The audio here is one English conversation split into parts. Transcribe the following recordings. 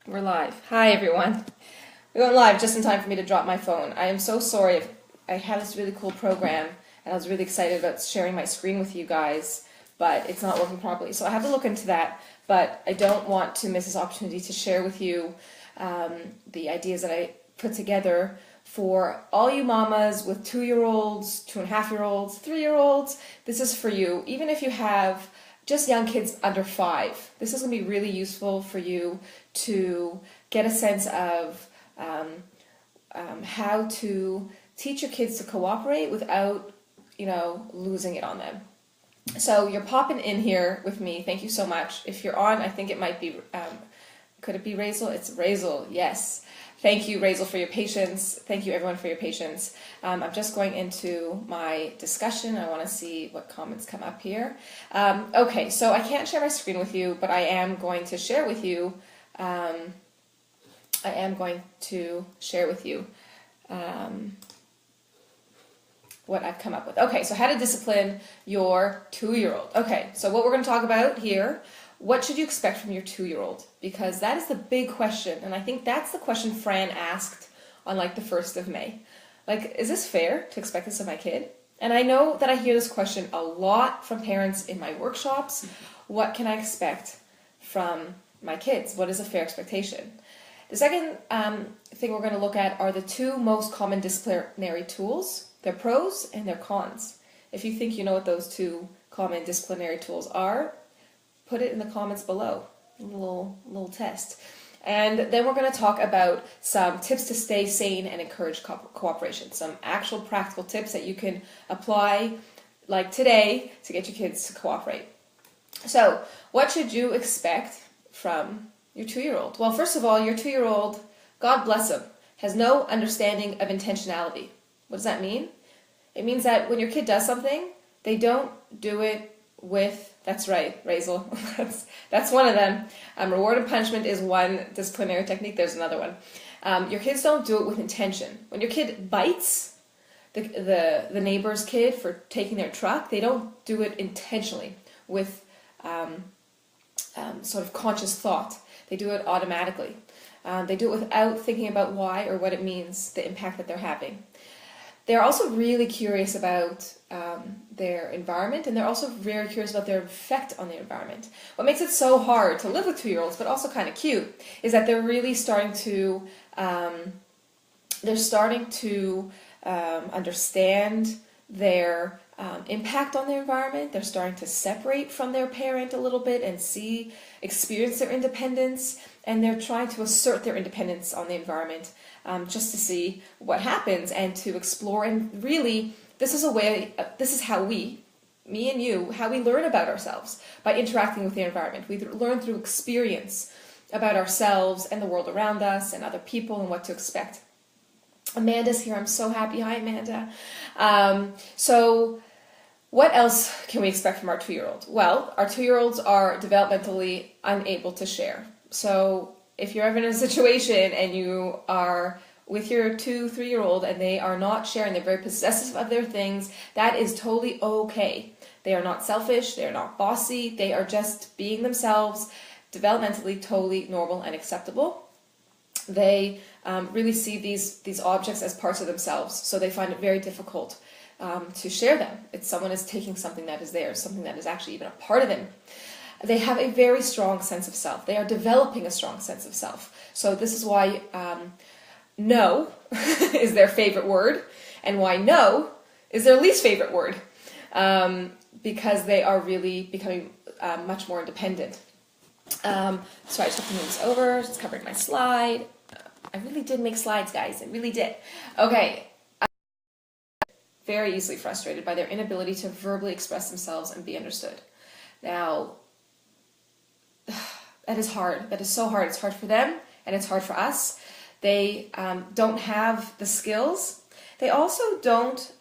We're live. Hi, everyone. We went live just in time for me to drop my phone. I am so sorry. I had this really cool program, and I was really excited about sharing my screen with you guys, but it's not working properly. So I have to look into that, but I don't want to miss this opportunity to share with you the ideas that I put together for all you mamas with 2-year-olds, 2.5-year-olds, 3-year-olds. This is for you. Even if you have just young kids under 5, this is going to be really useful for you to get a sense of how to teach your kids to cooperate without, losing it on them. So you're popping in here with me. Thank you so much. If you're on, I think it might be, could it be Razel? It's Razel, yes. Thank you, Razel, for your patience. Thank you, everyone, for your patience. I'm just going into my discussion. I want to see what comments come up here. Okay, so I can't share my screen with you, but I am going to share with you. What I've come up with. Okay, so how to discipline your 2-year-old. Okay, so what we're going to talk about here. What should you expect from your 2-year-old? Because that is the big question, and I think that's the question Fran asked on like the 1st of May. Like, is this fair to expect this of my kid? And I know that I hear this question a lot from parents in my workshops. What can I expect from my kids? What is a fair expectation? The second thing we're going to look at are the 2 most common disciplinary tools, their pros and their cons. If you think you know what those 2 common disciplinary tools are, put it in the comments below, a little test. And then we're going to talk about some tips to stay sane and encourage cooperation, some actual practical tips that you can apply like today to get your kids to cooperate. So what should you expect from your 2-year-old? Well, first of all, your 2-year-old, God bless him, has no understanding of intentionality. What does that mean? It means that when your kid does something, they don't do it with, that's right, Razel, that's one of them. Reward and punishment is one disciplinary technique. There's another one. Your kids don't do it with intention. When your kid bites the neighbor's kid for taking their truck, they don't do it intentionally with sort of conscious thought. They do it automatically. They do it without thinking about why or what it means, the impact that they're having. They're also really curious about their environment, and they're also very curious about their effect on the environment. What makes it so hard to live with 2-year-olds, but also kind of cute, is that they're really starting to understand their impact on the environment. They're starting to separate from their parent a little bit and experience their independence, and they're trying to assert their independence on the environment just to see what happens and to explore. And really, this is how me and you, how we learn about ourselves, by interacting with the environment. We learn through experience about ourselves and the world around us and other people and what to expect. Amanda's here. I'm so happy. Hi, Amanda. So what else can we expect from our 2-year-old? Well, our 2-year-olds are developmentally unable to share. So if you're ever in a situation and you are with your 2-3-year-old and they are not sharing, they're very possessive of their things, that is totally okay. They are not selfish, they are not bossy, they are just being themselves, developmentally totally normal and acceptable. They really see these objects as parts of themselves, so they find it very difficult to share them. Someone is taking something that is theirs, something that is actually even a part of them. They have a very strong sense of self. They are developing a strong sense of self. So this is why no is their favorite word, and why no is their least favorite word, because they are really becoming much more independent. So I just have to move this over, just covering my slide. I really did make slides, guys. I really did. Okay. Very easily frustrated by their inability to verbally express themselves and be understood. Now, that is hard. That is so hard. It's hard for them, and it's hard for us. They don't have the skills. They also don't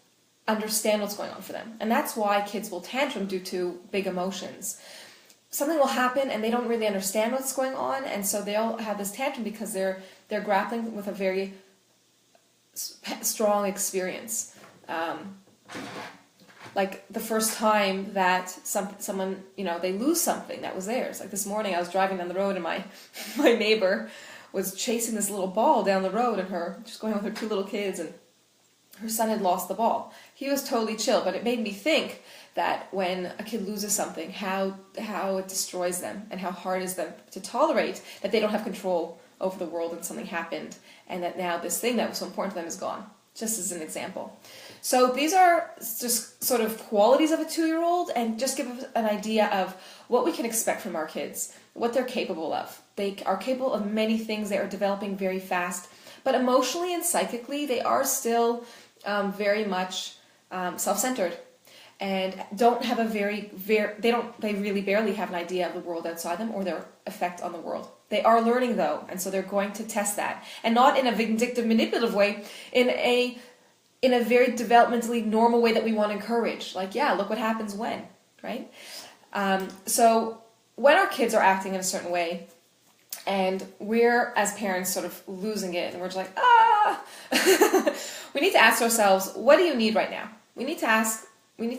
understand what's going on for them. And that's why kids will tantrum due to big emotions. Something will happen and they don't really understand what's going on, and so they'll have this tantrum because they're grappling with a very strong experience. Like the first time that someone, they lose something that was theirs. Like this morning I was driving down the road and my neighbor was chasing this little ball down the road, and just going with her two little kids, and her son had lost the ball. He was totally chill, but it made me think that when a kid loses something, how it destroys them, and how hard it is them to tolerate that they don't have control over the world and something happened, and that now this thing that was so important to them is gone, just as an example. So these are just sort of qualities of a 2-year-old, and just give us an idea of what we can expect from our kids, what they're capable of. They are capable of many things. They are developing very fast, but emotionally and psychically, they are still very much self-centered, and don't have they really barely have an idea of the world outside them or their effect on the world. They are learning though, and so they're going to test that, and not in a vindictive, manipulative way, in a very developmentally normal way that we want to encourage. Like, yeah, look what happens when, right? So when our kids are acting in a certain way, and we're, as parents, sort of losing it, and we're just like, we need to ask ourselves, what do you need right now? We need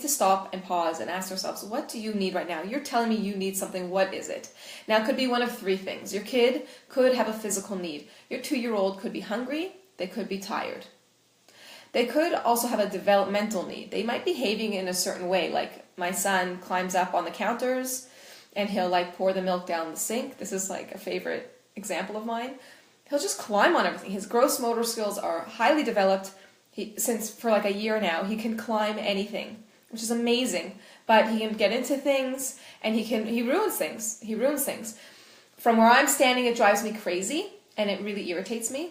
to stop and pause and ask ourselves, what do you need right now? You're telling me you need something, what is it? Now, it could be one of 3 things. Your kid could have a physical need. Your 2-year-old could be hungry, they could be tired. They could also have a developmental need. They might be behaving in a certain way, like my son climbs up on the counters, and he'll like pour the milk down the sink. This is like a favorite example of mine. He'll just climb on everything. His gross motor skills are highly developed. Since for like a year now, he can climb anything, which is amazing. But he can get into things, and he ruins things. He ruins things. From where I'm standing, it drives me crazy, and it really irritates me.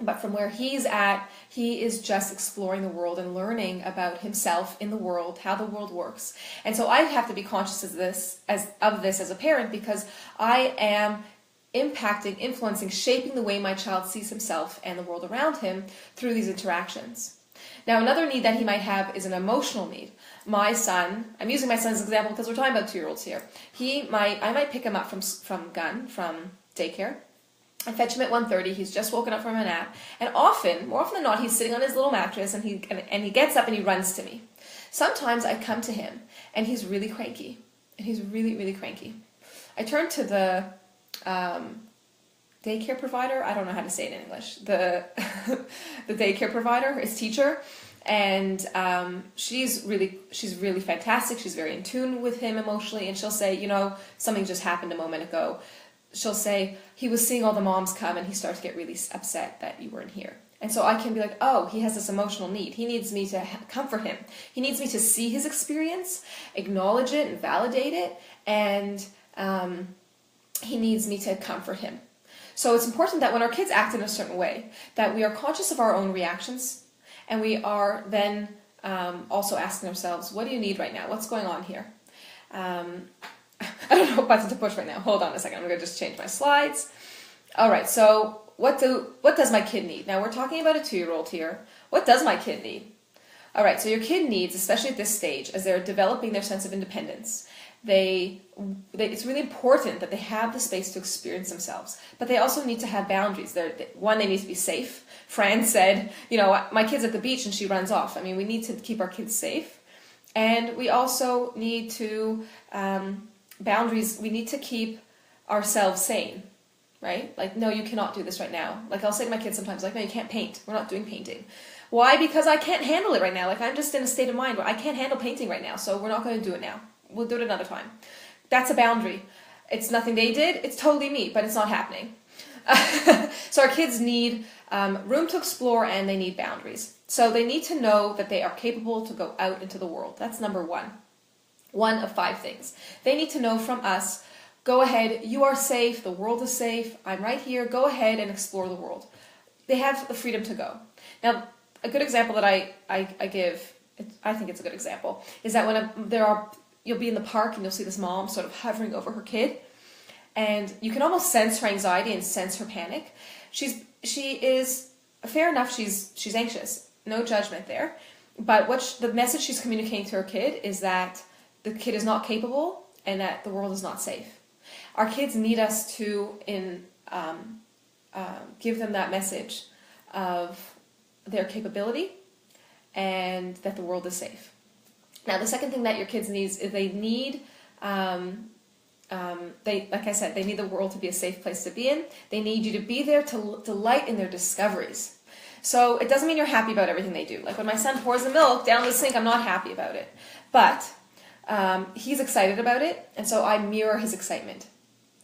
But from where he's at, he is just exploring the world and learning about himself in the world, how the world works. And so I have to be conscious of this as a parent, because I am impacting, influencing, shaping the way my child sees himself and the world around him through these interactions. Now, another need that he might have is an emotional need. My son, I'm using my son as an example because we're talking about 2-year-olds here. I might pick him up from daycare. I fetch him at 1:30. He's just woken up from a nap, and more often than not, he's sitting on his little mattress, and he gets up and he runs to me. Sometimes I come to him, and he's really cranky, and he's really, really cranky. I turn to the daycare provider. I don't know how to say it in English. The daycare provider, his teacher, and she's really fantastic. She's very in tune with him emotionally, and she'll say, something just happened a moment ago. She'll say, he was seeing all the moms come, and he starts to get really upset that you weren't here. And so I can be like, oh, he has this emotional need. He needs me to comfort him. He needs me to see his experience, acknowledge it, and validate it, and he needs me to comfort him. So it's important that when our kids act in a certain way, that we are conscious of our own reactions, and we are then also asking ourselves, what do you need right now? What's going on here? I don't know what button to push right now. Hold on a second. I'm going to just change my slides. All right, so what does my kid need? Now, we're talking about a 2-year-old here. What does my kid need? All right, so your kid needs, especially at this stage, as they're developing their sense of independence, it's really important that they have the space to experience themselves, but they also need to have boundaries. They need to be safe. Fran said, my kid's at the beach and she runs off. I mean, we need to keep our kids safe, and we also need to boundaries. We need to keep ourselves sane, right? Like, no, you cannot do this right now. Like, I'll say to my kids sometimes, like, no, you can't paint. We're not doing painting. Why? Because I can't handle it right now. Like, I'm just in a state of mind where I can't handle painting right now, so we're not going to do it now. We'll do it another time. That's a boundary. It's nothing they did. It's totally me, but it's not happening. So our kids need room to explore, and they need boundaries. So they need to know that they are capable to go out into the world. That's number 1. 1 of 5 things. They need to know from us, go ahead, you are safe, the world is safe, I'm right here, go ahead and explore the world. They have the freedom to go. Now, a good example that I give, I think it's a good example, is that when you'll be in the park and you'll see this mom sort of hovering over her kid, and you can almost sense her anxiety and sense her panic. She is, fair enough, she's anxious, no judgment there, but the message she's communicating to her kid is that the kid is not capable and that the world is not safe. Our kids need us to give them that message of their capability and that the world is safe. Now, the second thing that your kids need is they need they, like I said, they need the world to be a safe place to be in. They need you to be there to delight in their discoveries. So it doesn't mean you're happy about everything they do. Like when my son pours the milk down the sink, I'm not happy about it. But he's excited about it, and so I mirror his excitement.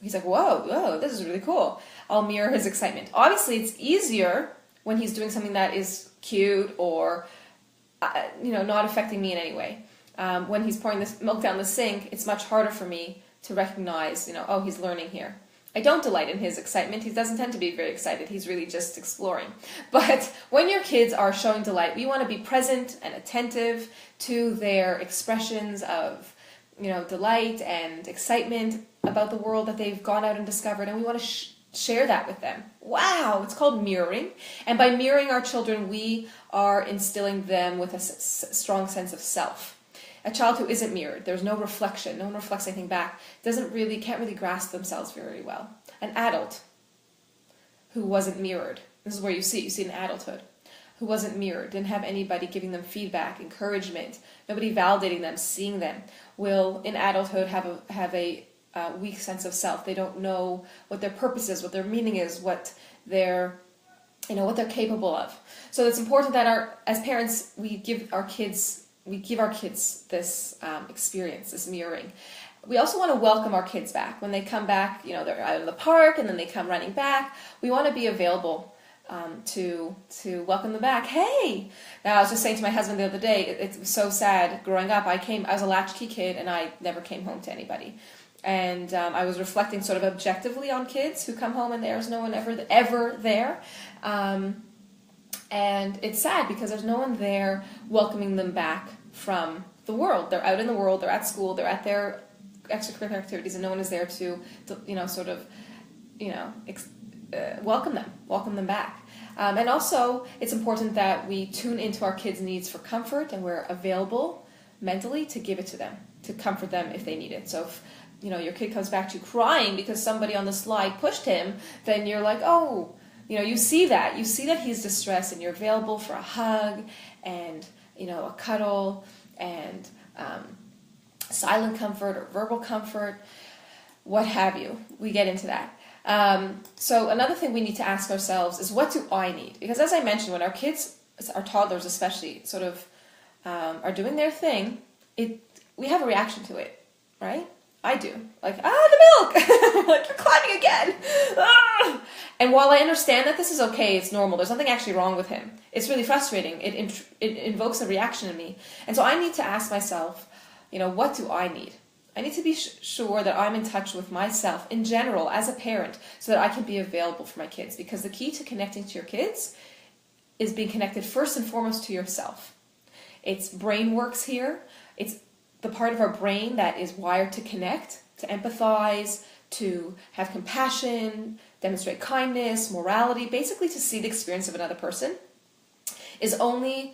He's like, whoa, this is really cool. I'll mirror his excitement. Obviously, it's easier when he's doing something that is cute or, not affecting me in any way. When he's pouring this milk down the sink, it's much harder for me to recognize, oh, he's learning here. I don't delight in his excitement. He doesn't tend to be very excited. He's really just exploring. But when your kids are showing delight, we want to be present and attentive to their expressions of, delight and excitement about the world that they've gone out and discovered, and we want to share that with them. Wow, it's called mirroring. And by mirroring our children, we are instilling them with a strong sense of self. A child who isn't mirrored, there's no reflection, no one reflects anything back, can't really grasp themselves very well. An adult who wasn't mirrored, this is where you see in adulthood, who wasn't mirrored, didn't have anybody giving them feedback, encouragement, nobody validating them, seeing them, will in adulthood have a weak sense of self. They don't know what their purpose is, what their meaning is, what they're capable of. So it's important that as parents, we give our kids this experience, this mirroring. We also want to welcome our kids back. When they come back, they're out in the park and then they come running back. We want to be available to welcome them back. Hey! Now, I was just saying to my husband the other day, it was so sad. Growing up, I was a latchkey kid and I never came home to anybody. And I was reflecting sort of objectively on kids who come home and there's no one ever there. And it's sad because there's no one there welcoming them back from the world. They're out in the world, they're at school, they're at their extracurricular activities, and no one is there to welcome them back. And also, it's important that we tune into our kids' needs for comfort, and we're available mentally to give it to them, to comfort them if they need it. So if your kid comes back to you crying because somebody on the slide pushed him, then you're like, oh, you see that he's distressed, and you're available for a hug and, a cuddle and silent comfort or verbal comfort, what have you. We get into that. So another thing we need to ask ourselves is, what do I need? Because as I mentioned, when our kids, our toddlers especially, sort of are doing their thing, we have a reaction to it, right? I do. Like, the milk! Like, you're climbing again! Ah! And while I understand that this is okay, it's normal, there's nothing actually wrong with him. It's really frustrating. It invokes a reaction in me. And so I need to ask myself, what do I need? I need to be sure that I'm in touch with myself in general as a parent so that I can be available for my kids. Because the key to connecting to your kids is being connected first and foremost to yourself. It's brain works here. It's the part of our brain that is wired to connect, to empathize, to have compassion, demonstrate kindness, morality, basically to see the experience of another person, is only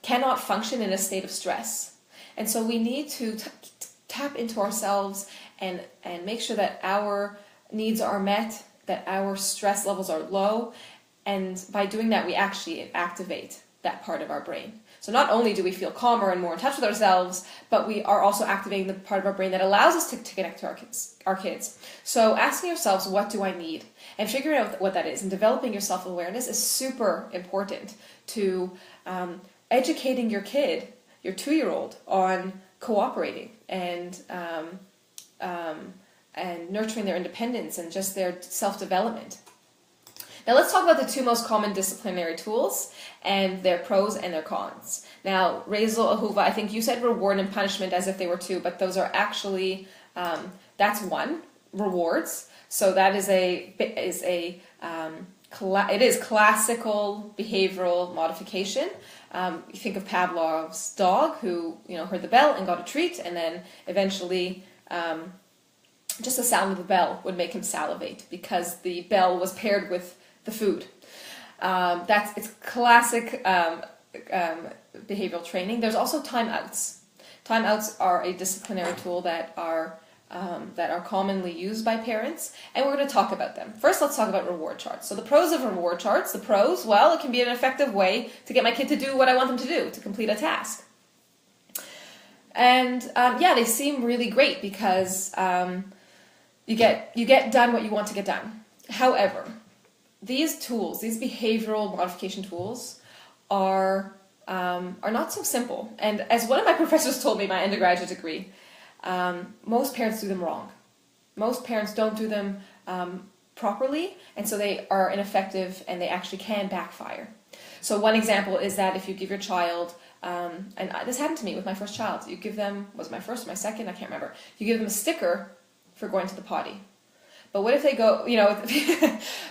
cannot function in a state of stress. And so we need to tap into ourselves and make sure that our needs are met, that our stress levels are low, and by doing that we actually activate that part of our brain. So not only do we feel calmer and more in touch with ourselves, but we are also activating the part of our brain that allows us to connect to our kids. So asking yourselves, what do I need? And figuring out what that is and developing your self-awareness is super important to educating your kid, your 2-year-old, on cooperating and nurturing their independence and just their self-development. Now let's talk about the 2 most common disciplinary tools and their pros and their cons. Now, Razel, Ahuva, I think you said reward and punishment as if they were 2, but those are actually, that's 1, rewards. So that is it is classical behavioral modification. You think of Pavlov's dog who, heard the bell and got a treat, and then eventually just the sound of the bell would make him salivate because the bell was paired with the food. It's classic behavioral training. There's also timeouts. Timeouts are a disciplinary tool that are commonly used by parents, and we're going to talk about them. First, let's talk about reward charts. So the pros of reward charts. The pros, well, it can be an effective way to get my kid to do what I want them to do, to complete a task. And yeah, they seem really great because you get done what you want to get done. However, these tools, these behavioral modification tools, are not so simple. And as one of my professors told me in my undergraduate degree, most parents do them wrong. Most parents don't do them properly, and so they are ineffective and they actually can backfire. So one example is that if you give your child, and this happened to me with my first child, you give them, was it my first or my second? I can't remember. You give them a sticker for going to the potty. But what if they go,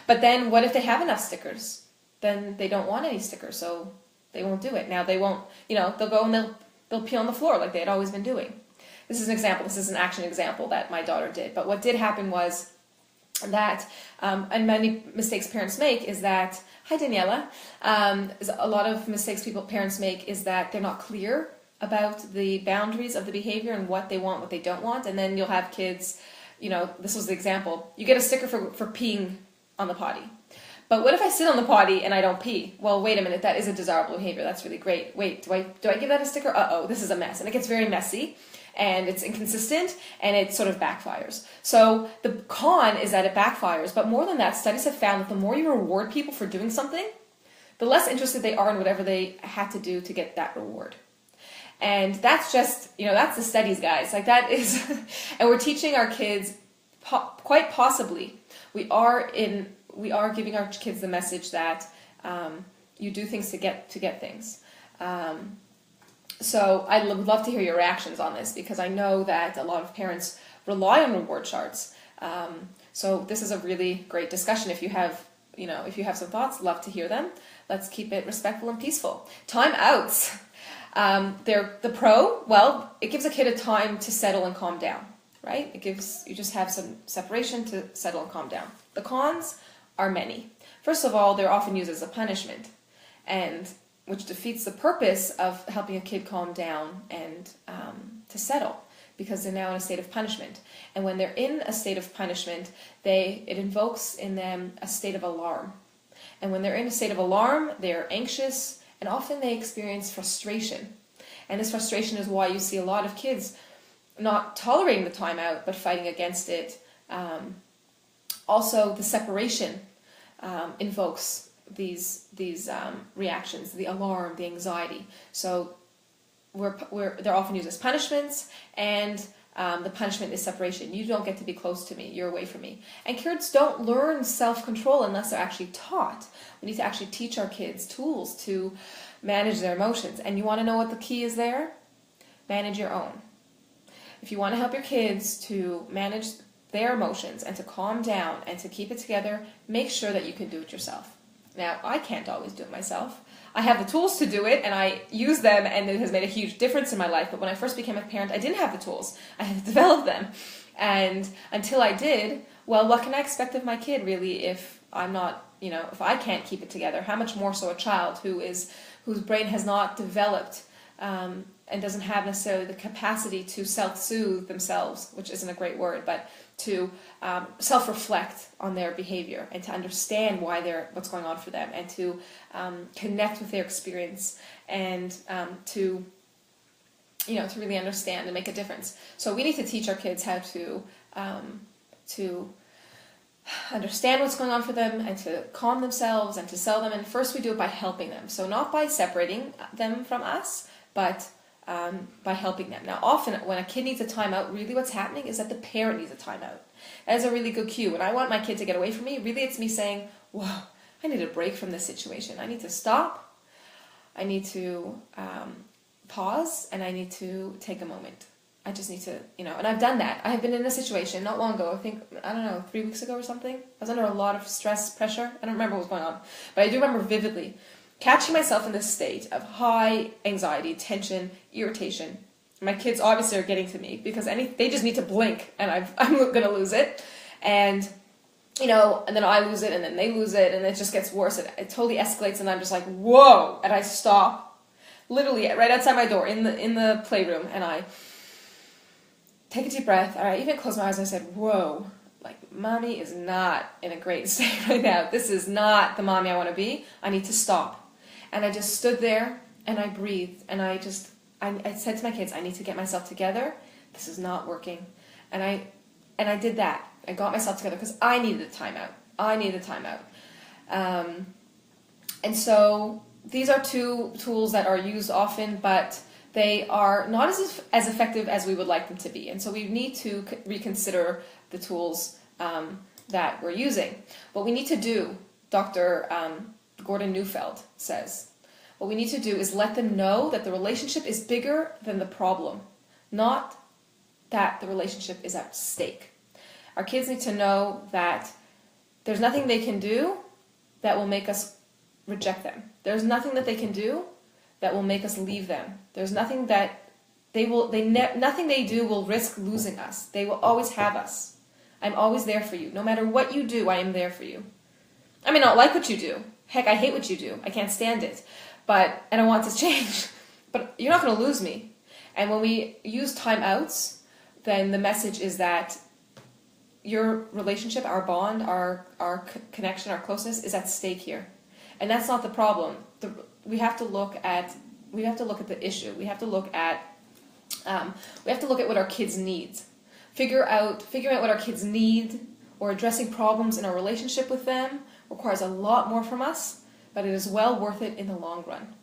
but then what if they have enough stickers? Then they don't want any stickers, so they won't do it. Now they won't, they'll go and they'll pee on the floor like they had always been doing. This is an example. This is an action example that my daughter did. But what did happen was that, and many mistakes parents make is that, hi Daniela, a lot of mistakes parents make is that they're not clear about the boundaries of the behavior and what they want, what they don't want. And then you'll have kids, this was the example, you get a sticker for peeing on the potty. But what if I sit on the potty and I don't pee? Well, wait a minute, that is a desirable behavior. That's really great. Wait, do I give that a sticker? Uh-oh, this is a mess. And it gets very messy, and it's inconsistent, and it sort of backfires. So the con is that it backfires, but more than that, studies have found that the more you reward people for doing something, the less interested they are in whatever they had to do to get that reward. And that's just, that's the studies, guys. Like that is, and we're teaching our kids, quite possibly, we are giving our kids the message that you do things to get things. So I would love to hear your reactions on this, because I know that a lot of parents rely on reward charts. So this is a really great discussion. If you have some thoughts, love to hear them. Let's keep it respectful and peaceful. Timeouts. They're the pro. Well, it gives a kid a time to settle and calm down, right? You just have some separation to settle and calm down. The cons are many. First of all, they're often used as a punishment, and which defeats the purpose of helping a kid calm down and to settle, because they're now in a state of punishment. And when they're in a state of punishment, it invokes in them a state of alarm. And when they're in a state of alarm, they're anxious, and often they experience frustration. And this frustration is why you see a lot of kids not tolerating the timeout, but fighting against it. Also, the separation invokes these reactions, the alarm, the anxiety. So they're often used as punishments, and the punishment is separation. You don't get to be close to me. You're away from me. And kids don't learn self-control unless they're actually taught. We need to actually teach our kids tools to manage their emotions. And you want to know what the key is there? Manage your own. If you want to help your kids to manage their emotions and to calm down and to keep it together, make sure that you can do it yourself. Now, I can't always do it myself. I have the tools to do it, and I use them, and it has made a huge difference in my life. But when I first became a parent, I didn't have the tools. I had to develop them. And until I did, well, what can I expect of my kid, really, if I'm not, if I can't keep it together? How much more so a child whose brain has not developed and doesn't have necessarily the capacity to self-soothe themselves, which isn't a great word, but to self-reflect on their behavior and to understand what's going on for them, and to connect with their experience, and to really understand and make a difference. So we need to teach our kids how to understand what's going on for them, and to calm themselves, and to settle them. And first we do it by helping them. So not by separating them from us, but by helping them. Now, often when a kid needs a timeout, really what's happening is that the parent needs a timeout. That is a really good cue. When I want my kid to get away from me, really it's me saying, whoa, I need a break from this situation. I need to stop. I need to pause, and I need to take a moment. I just need to, and I've done that. I have been in a situation not long ago, 3 weeks ago or something. I was under a lot of stress, pressure. I don't remember what was going on, but I do remember vividly catching myself in this state of high anxiety, tension, irritation. My kids obviously are getting to me because they just need to blink, and I'm going to lose it. And, and then I lose it, and then they lose it, and it just gets worse. It totally escalates, and I'm just like, whoa, and I stop, literally right outside my door in the playroom, and I take a deep breath, and I even close my eyes, and I said, whoa, like, mommy is not in a great state right now. This is not the mommy I want to be. I need to stop. And I just stood there, and I breathed, and I just I said to my kids, I need to get myself together. This is not working. And I did that. I got myself together because I needed a timeout. And so these are two tools that are used often, but they are not as effective as we would like them to be. And so we need to reconsider the tools that we're using. What we need to do, Dr. Gordon Neufeld says, what we need to do is let them know that the relationship is bigger than the problem, not that the relationship is at stake. Our kids need to know that there's nothing they can do that will make us reject them. There's nothing that they can do that will make us leave them. There's nothing that nothing they do will risk losing us. They will always have us. I'm always there for you. No matter what you do, I am there for you. I may not like what you do. Heck, I hate what you do. I can't stand it. And I want to change. But you're not going to lose me. And when we use timeouts, then the message is that your relationship, our bond, our connection, our closeness is at stake here. And that's not the problem. We have to look at the issue. We have to look at what our kids need. Figuring out what our kids need or addressing problems in our relationship with them requires a lot more from us, but it is well worth it in the long run.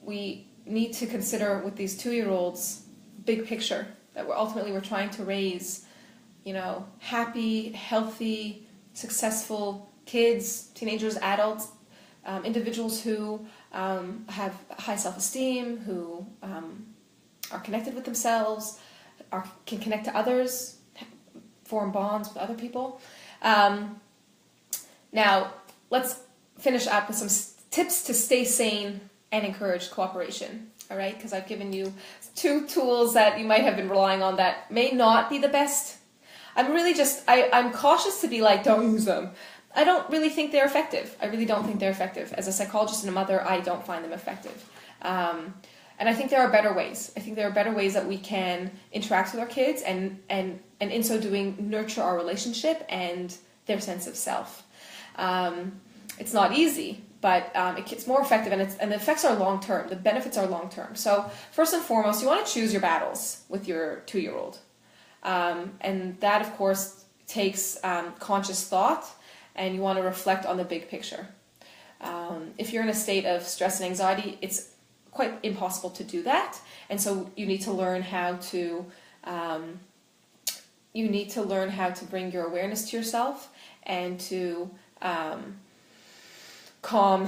We need to consider with these 2-year-olds big picture that we're trying to raise, happy, healthy, successful kids, teenagers, adults, individuals who have high self-esteem, who are connected with themselves, can connect to others, form bonds with other people. Now, let's finish up with some tips to stay sane and encourage cooperation. All right, because I've given you 2 tools that you might have been relying on that may not be the best. I'm cautious to be like, don't use them. I don't really think they're effective. I really don't think they're effective. As a psychologist and a mother, I don't find them effective. And I think there are better ways. I think there are better ways that we can interact with our kids and in so doing nurture our relationship and their sense of self. It's not easy, but it's more effective, and the effects are long-term. The benefits are long-term. So first and foremost, you want to choose your battles with your 2-year-old. And that, of course, takes conscious thought, and you want to reflect on the big picture. If you're in a state of stress and anxiety, it's quite impossible to do that, and so you need to learn how to bring your awareness to yourself and to calm